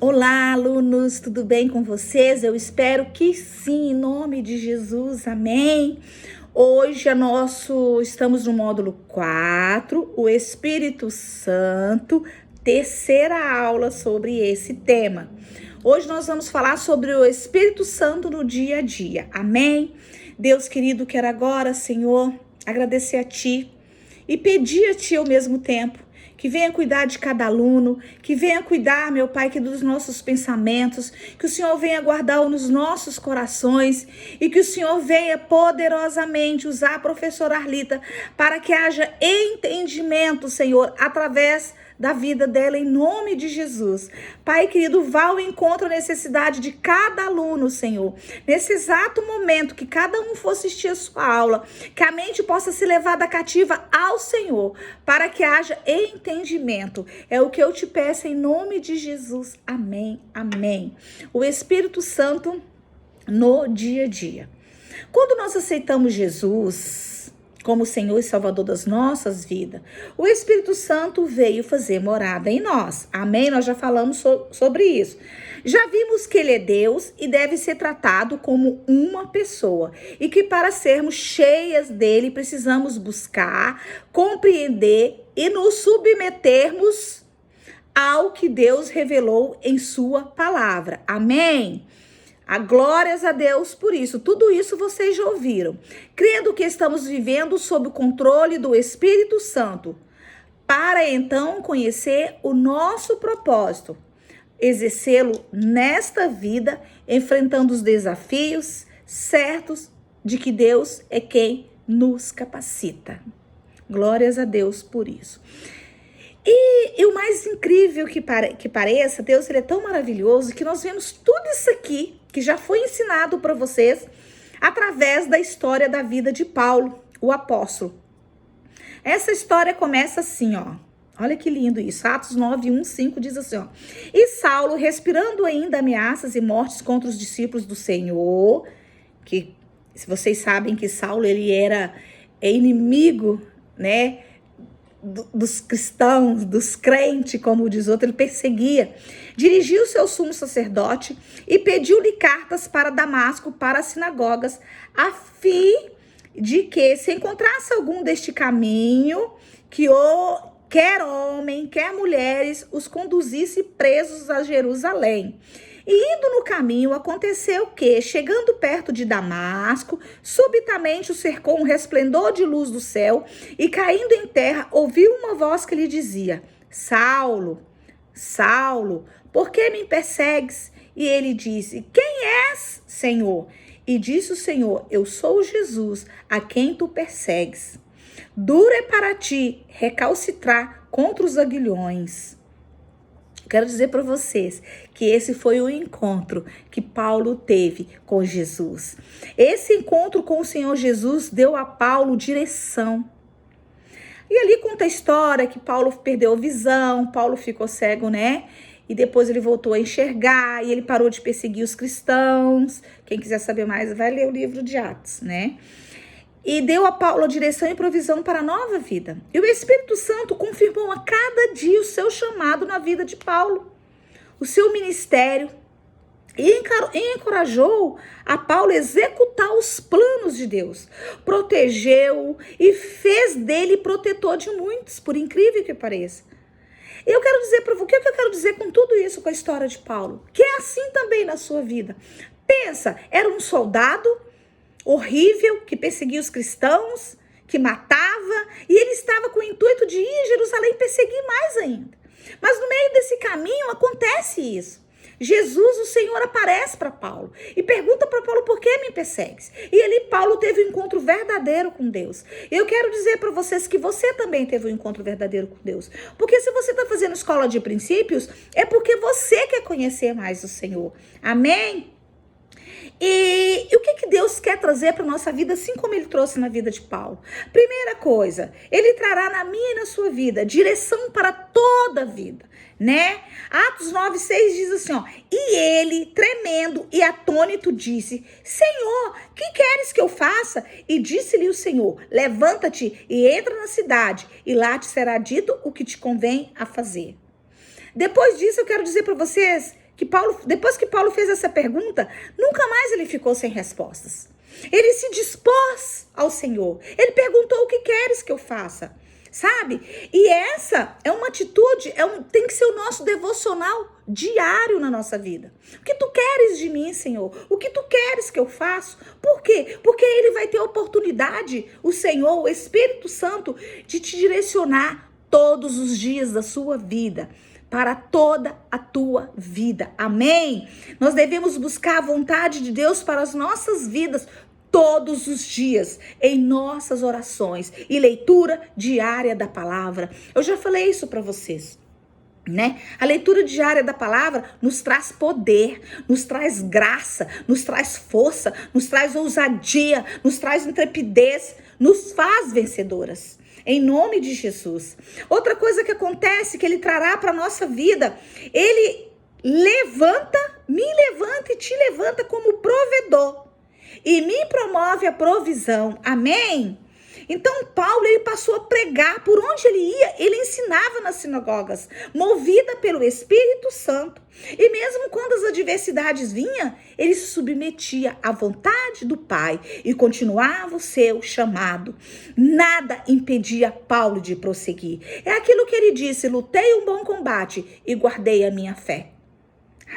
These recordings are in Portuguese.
Olá, alunos, tudo bem com vocês? Eu espero que sim, em nome de Jesus, amém. Hoje estamos no módulo 4, o Espírito Santo, terceira aula sobre esse tema. Hoje nós vamos falar sobre o Espírito Santo no dia a dia, amém? Deus querido, quero agora, Senhor, agradecer a Ti e pedir a Ti ao mesmo tempo que venha cuidar de cada aluno, que venha cuidar, meu Pai, que dos nossos pensamentos, que o Senhor venha guardar nos nossos corações e que o Senhor venha poderosamente usar a professora Arlita para que haja entendimento, Senhor, através da vida dela, em nome de Jesus. Pai querido, vá ao encontro à necessidade de cada aluno, Senhor. Nesse exato momento que cada um for assistir a sua aula, que a mente possa ser levada cativa ao Senhor, para que haja entendimento. É o que eu te peço em nome de Jesus. Amém, amém. O Espírito Santo no dia a dia. Quando nós aceitamos Jesus como Senhor e Salvador das nossas vidas, o Espírito Santo veio fazer morada em nós. Amém? Nós já falamos sobre isso. Já vimos que Ele é Deus e deve ser tratado como uma pessoa. E que para sermos cheias dele, precisamos buscar, compreender e nos submetermos ao que Deus revelou em sua palavra. Amém? Glórias a Deus por isso. Tudo isso vocês já ouviram. Crendo que estamos vivendo sob o controle do Espírito Santo, para então conhecer o nosso propósito, exercê-lo nesta vida, enfrentando os desafios certos de que Deus é quem nos capacita. Glórias a Deus por isso. E o mais incrível que pareça, Deus ele é tão maravilhoso que nós vemos tudo isso aqui que já foi ensinado para vocês através da história da vida de Paulo, o apóstolo. Essa história começa assim, ó. Olha que lindo isso. Atos 9, 1, 5 diz assim, ó. E Saulo, respirando ainda ameaças e mortes contra os discípulos do Senhor, que se vocês sabem que Saulo ele era inimigo, né, dos cristãos, dos crentes, como diz outro, ele perseguia. Dirigiu seu sumo sacerdote e pediu-lhe cartas para Damasco, para as sinagogas, a fim de que, se encontrasse algum deste caminho, que quer homem, quer mulheres, os conduzisse presos a Jerusalém. E indo no caminho, aconteceu que, chegando perto de Damasco, subitamente o cercou um resplendor de luz do céu, e caindo em terra, ouviu uma voz que lhe dizia: Saulo, Saulo, por que me persegues? E ele disse: Quem és, Senhor? E disse o Senhor: Eu sou Jesus, a quem tu persegues. Duro é para ti recalcitrar contra os aguilhões. Quero dizer para vocês que esse foi o encontro que Paulo teve com Jesus. Esse encontro com o Senhor Jesus deu a Paulo direção. E ali conta a história que Paulo perdeu a visão, Paulo ficou cego, né? E depois ele voltou a enxergar e ele parou de perseguir os cristãos. Quem quiser saber mais vai ler o livro de Atos, né? E deu a Paulo a direção e provisão para a nova vida. E o Espírito Santo confirmou a cada dia o seu chamado na vida de Paulo, o seu ministério, e encorajou a Paulo a executar os planos de Deus. Protegeu-o e fez dele protetor de muitos, por incrível que pareça. Eu quero dizer para você, o que eu quero dizer com tudo isso, com a história de Paulo? Que é assim também na sua vida. Pensa, era um soldado horrível, que perseguia os cristãos, que matava, e ele estava com o intuito de ir a Jerusalém perseguir mais ainda. Mas no meio desse caminho acontece isso. Jesus, o Senhor, aparece para Paulo e pergunta para Paulo: por que me persegues? E ali Paulo teve um encontro verdadeiro com Deus. Eu quero dizer para vocês que você também teve um encontro verdadeiro com Deus. Porque se você está fazendo escola de princípios, é porque você quer conhecer mais o Senhor. Amém? E o que Deus quer trazer para a nossa vida, assim como Ele trouxe na vida de Paulo? Primeira coisa, Ele trará na minha e na sua vida direção para toda a vida, né? Atos 9, 6 diz assim, ó. E ele, tremendo e atônito, disse: Senhor, que queres que eu faça? E disse-lhe o Senhor: levanta-te e entra na cidade, e lá te será dito o que te convém a fazer. Depois disso, eu quero dizer para vocês depois que Paulo fez essa pergunta, nunca mais ele ficou sem respostas. Ele se dispôs ao Senhor. Ele perguntou: o que queres que eu faça? Sabe? E essa é uma atitude, tem que ser o nosso devocional diário na nossa vida. O que tu queres de mim, Senhor? O que tu queres que eu faça? Por quê? Porque ele vai ter oportunidade, o Senhor, o Espírito Santo, de te direcionar todos os dias da sua vida, para toda a tua vida. Amém? Nós devemos buscar a vontade de Deus para as nossas vidas todos os dias, em nossas orações e leitura diária da palavra. Eu já falei isso para vocês, né? A leitura diária da palavra nos traz poder, nos traz graça, nos traz força, nos traz ousadia, nos traz intrepidez, nos faz vencedoras. Em nome de Jesus. Outra coisa que acontece, que ele trará para a nossa vida, ele me levanta e te levanta como provedor. E me promove a provisão. Amém? Então Paulo, ele passou a pregar por onde ele ia. Ele ensinava nas sinagogas, movida pelo Espírito Santo. E mesmo quando as adversidades vinham, ele se submetia à vontade do Pai e continuava o seu chamado. Nada impedia Paulo de prosseguir. É aquilo que ele disse: lutei um bom combate e guardei a minha fé.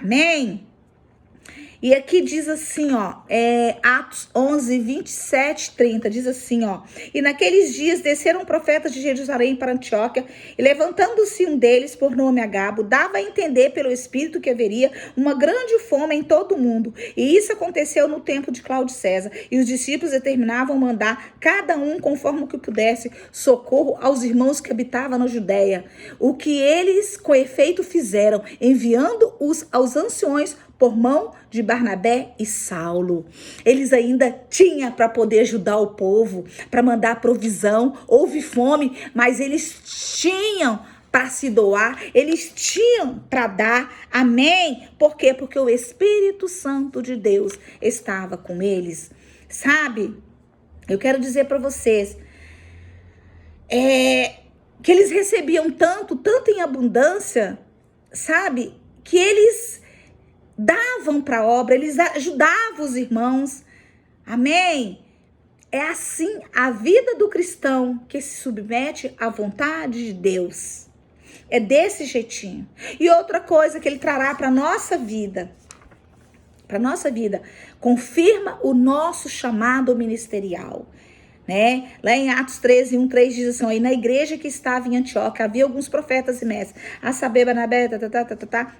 Amém? E aqui diz assim, ó, Atos 11, 27, 30, diz assim, ó: e naqueles dias desceram profetas de Jerusalém para Antioquia, e levantando-se um deles, por nome Agabo, dava a entender pelo Espírito que haveria uma grande fome em todo o mundo. E isso aconteceu no tempo de Cláudio César, e os discípulos determinavam mandar, cada um conforme o que pudesse, socorro aos irmãos que habitavam na Judéia. O que eles com efeito fizeram, enviando-os aos anciões por mão de Barnabé e Saulo. Eles ainda tinham para poder ajudar o povo, para mandar provisão. Houve fome, mas eles tinham para se doar, eles tinham para dar. Amém? Por quê? Porque o Espírito Santo de Deus estava com eles. Sabe? Eu quero dizer para vocês que eles recebiam tanto em abundância, sabe? Que eles davam para a obra, eles ajudavam os irmãos. Amém? É assim a vida do cristão que se submete à vontade de Deus. É desse jeitinho. E outra coisa que ele trará para a nossa vida, confirma o nosso chamado ministerial. Né? Lá em Atos 13, 1, 3 diz assim: e na igreja que estava em Antioquia havia alguns profetas e mestres, a saber, Barnabé,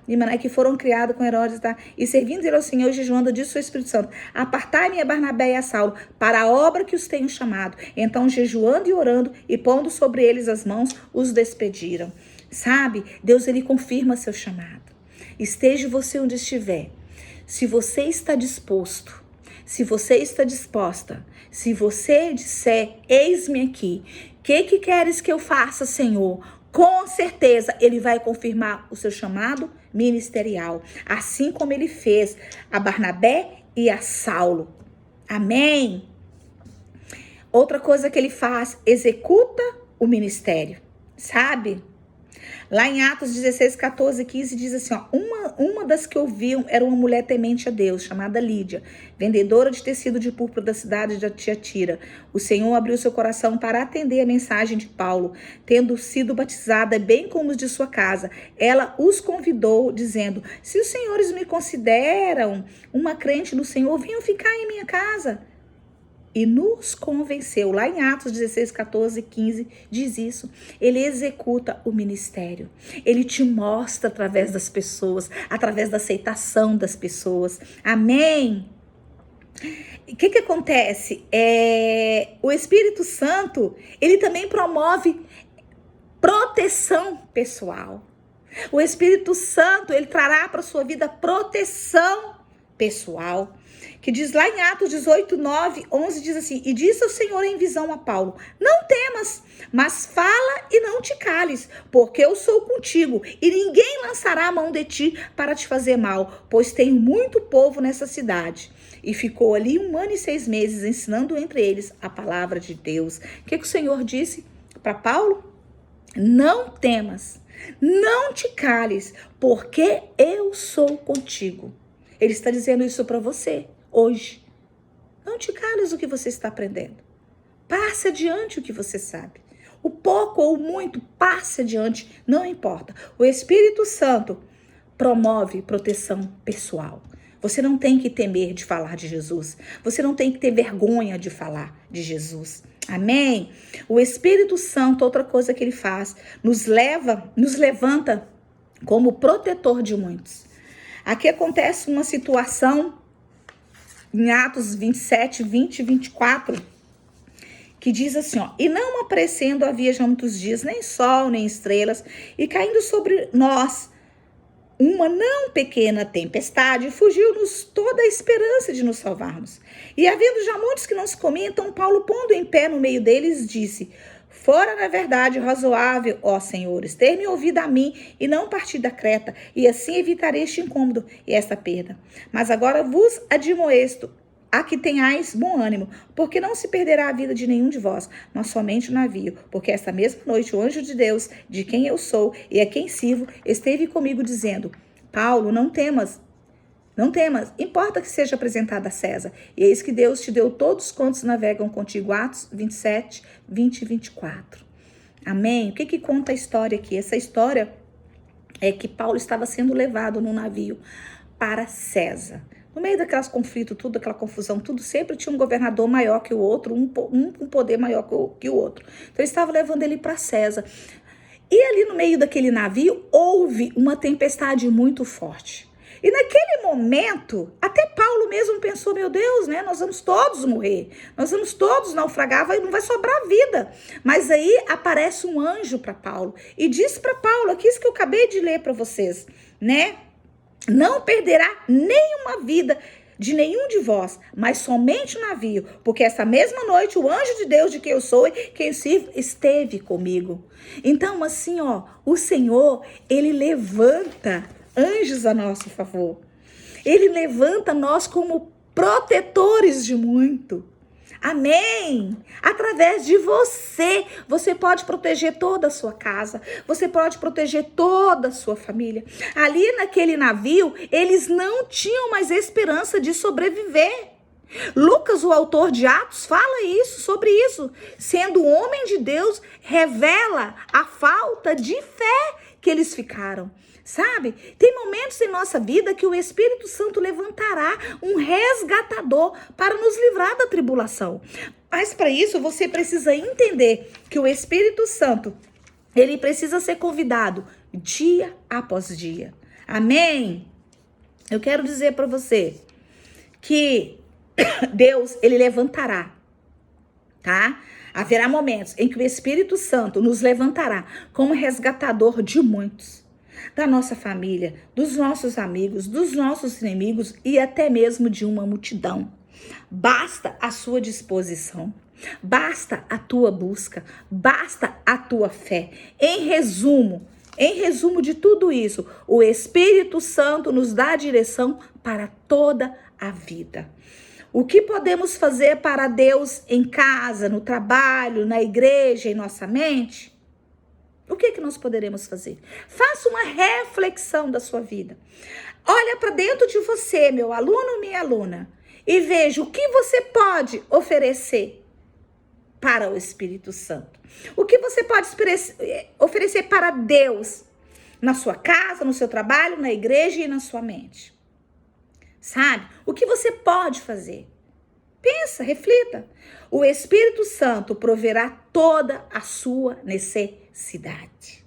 e Mané, que foram criados com Herodes, e servindo ele ao Senhor e jejuando, disse o Espírito Santo: apartai-me a Barnabé e a Saulo para a obra que os tenho chamado. Então, jejuando e orando e pondo sobre eles as mãos, os despediram. Sabe? Deus, ele confirma seu chamado. Esteja você onde estiver, se você está disposto, se você está disposta, se você disser: eis-me aqui, o que queres que eu faça, Senhor? Com certeza ele vai confirmar o seu chamado ministerial, assim como ele fez a Barnabé e a Saulo. Amém? Outra coisa que ele faz, executa o ministério, sabe? Lá em Atos 16, 14, 15 diz assim, ó: uma das que ouviam era uma mulher temente a Deus, chamada Lídia, vendedora de tecido de púrpura da cidade de Tiatira. O Senhor abriu seu coração para atender a mensagem de Paulo, tendo sido batizada, bem como os de sua casa. Ela os convidou, dizendo: se os senhores me consideram uma crente no Senhor, venham ficar em minha casa. E nos convenceu. Lá em Atos 16, 14, 15 diz isso. Ele executa o ministério. Ele te mostra através das pessoas, através da aceitação das pessoas. Amém? O que acontece? O Espírito Santo, ele também promove proteção pessoal. O Espírito Santo, ele trará para a sua vida proteção pessoal. Que diz lá em Atos 18, 9, 11, diz assim: e disse o Senhor em visão a Paulo: não temas, mas fala e não te cales, porque eu sou contigo, e ninguém lançará a mão de ti para te fazer mal, pois tenho muito povo nessa cidade. E ficou ali 1 ano e 6 meses, ensinando entre eles a palavra de Deus. O que o Senhor disse para Paulo? Não temas, Não te cales, porque eu sou contigo. Ele está dizendo isso para você hoje. Não te cales o que você está aprendendo. Passe adiante o que você sabe. O pouco ou o muito, passe adiante, não importa. O Espírito Santo promove proteção pessoal. Você não tem que temer de falar de Jesus. Você não tem que ter vergonha de falar de Jesus. Amém? O Espírito Santo, outra coisa que ele faz, nos levanta como protetor de muitos. Aqui acontece uma situação em Atos 27, 20 e 24, que diz assim, ó: e não aparecendo havia já muitos dias, nem sol, nem estrelas, e caindo sobre nós uma não pequena tempestade, fugiu-nos toda a esperança de nos salvarmos. E havendo já muitos que não se comiam, então Paulo, pondo em pé no meio deles, disse: fora na verdade razoável, ó senhores, ter-me ouvido a mim e não partir da Creta, e assim evitarei este incômodo e esta perda. Mas agora vos admoesto a que tenhais bom ânimo, porque não se perderá a vida de nenhum de vós, mas somente o navio. Porque esta mesma noite o anjo de Deus, de quem eu sou e a quem sirvo, esteve comigo dizendo: Paulo, não temas, importa que seja apresentado a César. E eis que Deus te deu todos quantos navegam contigo. Atos 27, 20 e 24. Amém? O que conta a história aqui? Essa história é que Paulo estava sendo levado no navio para César. No meio daquelas conflitos, tudo, aquela confusão, tudo, sempre tinha um governador maior que o outro, um poder maior que o outro. Então, ele estava levando ele para César. E ali no meio daquele navio, houve uma tempestade muito forte. E naquele momento, até Paulo mesmo pensou: meu Deus, né? Nós vamos todos morrer. Nós vamos todos naufragar, não vai sobrar vida. Mas aí aparece um anjo para Paulo e diz para Paulo, aqui isso que eu acabei de ler para vocês, né? Não perderá nenhuma vida de nenhum de vós, mas somente o navio, porque essa mesma noite o anjo de Deus, de quem eu sou e quem sirvo, esteve comigo. Então, assim, ó, o Senhor, ele levanta anjos a nosso favor. Ele levanta nós como protetores de muito. Amém? Através de você, você pode proteger toda a sua casa, você pode proteger toda a sua família. Ali naquele navio, eles não tinham mais esperança de sobreviver. Lucas, o autor de Atos, fala sobre isso. Sendo homem de Deus, revela a falta de fé que eles ficaram. Sabe? Tem momentos em nossa vida que o Espírito Santo levantará um resgatador para nos livrar da tribulação. Mas para isso você precisa entender que o Espírito Santo, ele precisa ser convidado dia após dia. Amém? Eu quero dizer para você que Deus, ele levantará, tá? Haverá momentos em que o Espírito Santo nos levantará como resgatador de muitos. Da nossa família, dos nossos amigos, dos nossos inimigos e até mesmo de uma multidão. Basta a sua disposição, basta a tua busca, basta a tua fé. Em resumo de tudo isso, o Espírito Santo nos dá a direção para toda a vida. O que podemos fazer para Deus em casa, no trabalho, na igreja, em nossa mente? O que nós poderemos fazer? Faça uma reflexão da sua vida. Olha para dentro de você, meu aluno, minha aluna, e veja o que você pode oferecer para o Espírito Santo. O que você pode oferecer para Deus na sua casa, no seu trabalho, na igreja e na sua mente. Sabe? O que você pode fazer? Pensa, reflita. O Espírito Santo proverá toda a sua necessidade.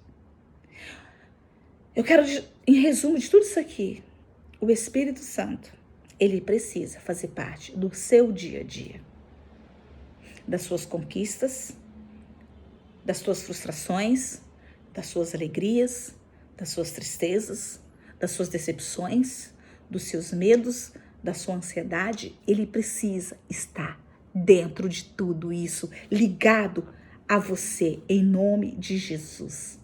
Eu quero, em resumo de tudo isso aqui, o Espírito Santo, ele precisa fazer parte do seu dia a dia. Das suas conquistas, das suas frustrações, das suas alegrias, das suas tristezas, das suas decepções, dos seus medos, da sua ansiedade. Ele precisa estar dentro de tudo isso, ligado a você, em nome de Jesus.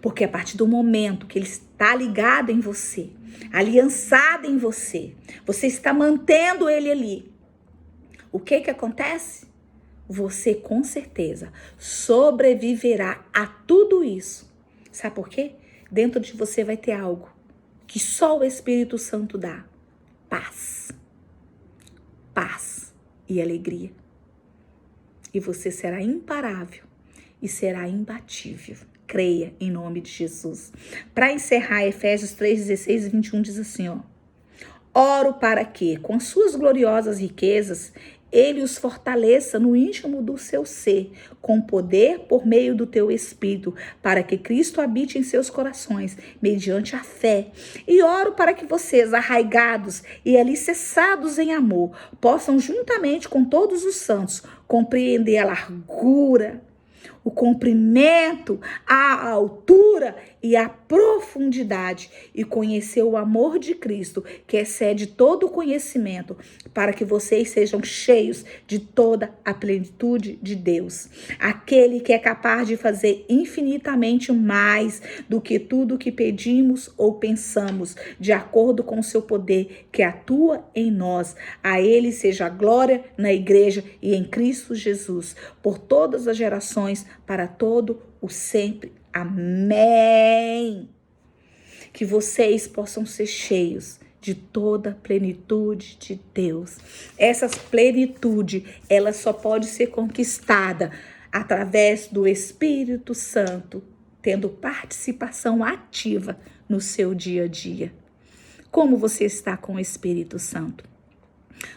Porque a partir do momento que ele está ligado em você, aliançado em você, você está mantendo ele ali. O que acontece? Você com certeza sobreviverá a tudo isso Sabe por quê? Dentro de você vai ter algo que só o Espírito Santo dá. Paz. Paz e alegria. E você será imparável e será imbatível. Creia em nome de Jesus. Para encerrar, Efésios 3, 16 e 21 diz assim, ó. Oro para que, com suas gloriosas riquezas, ele os fortaleça no íntimo do seu ser, com poder por meio do teu Espírito, para que Cristo habite em seus corações, mediante a fé. E oro para que vocês, arraigados e alicerçados em amor, possam, juntamente com todos os santos, compreender a largura, o comprimento, a altura e a profundidade, e conhecer o amor de Cristo, que excede todo o conhecimento, para que vocês sejam cheios de toda a plenitude de Deus. Aquele que é capaz de fazer infinitamente mais do que tudo que pedimos ou pensamos, de acordo com o seu poder que atua em nós. A ele seja a glória na igreja e em Cristo Jesus, por todas as gerações, para todo o sempre. Amém. Que vocês possam ser cheios de toda a plenitude de Deus. Essa plenitude, ela só pode ser conquistada através do Espírito Santo, tendo participação ativa no seu dia a dia. Como você está com o Espírito Santo?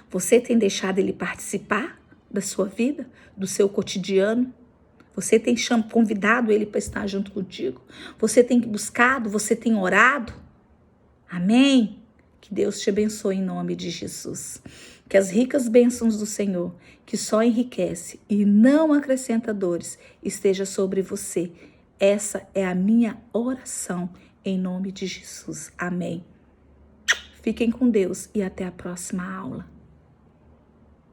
Você tem deixado ele participar da sua vida, do seu cotidiano? Você tem convidado ele para estar junto contigo? Você tem buscado? Você tem orado? Amém? Que Deus te abençoe em nome de Jesus. Que as ricas bênçãos do Senhor, que só enriquece e não acrescenta dores, esteja sobre você. Essa é a minha oração em nome de Jesus. Amém. Fiquem com Deus e até a próxima aula.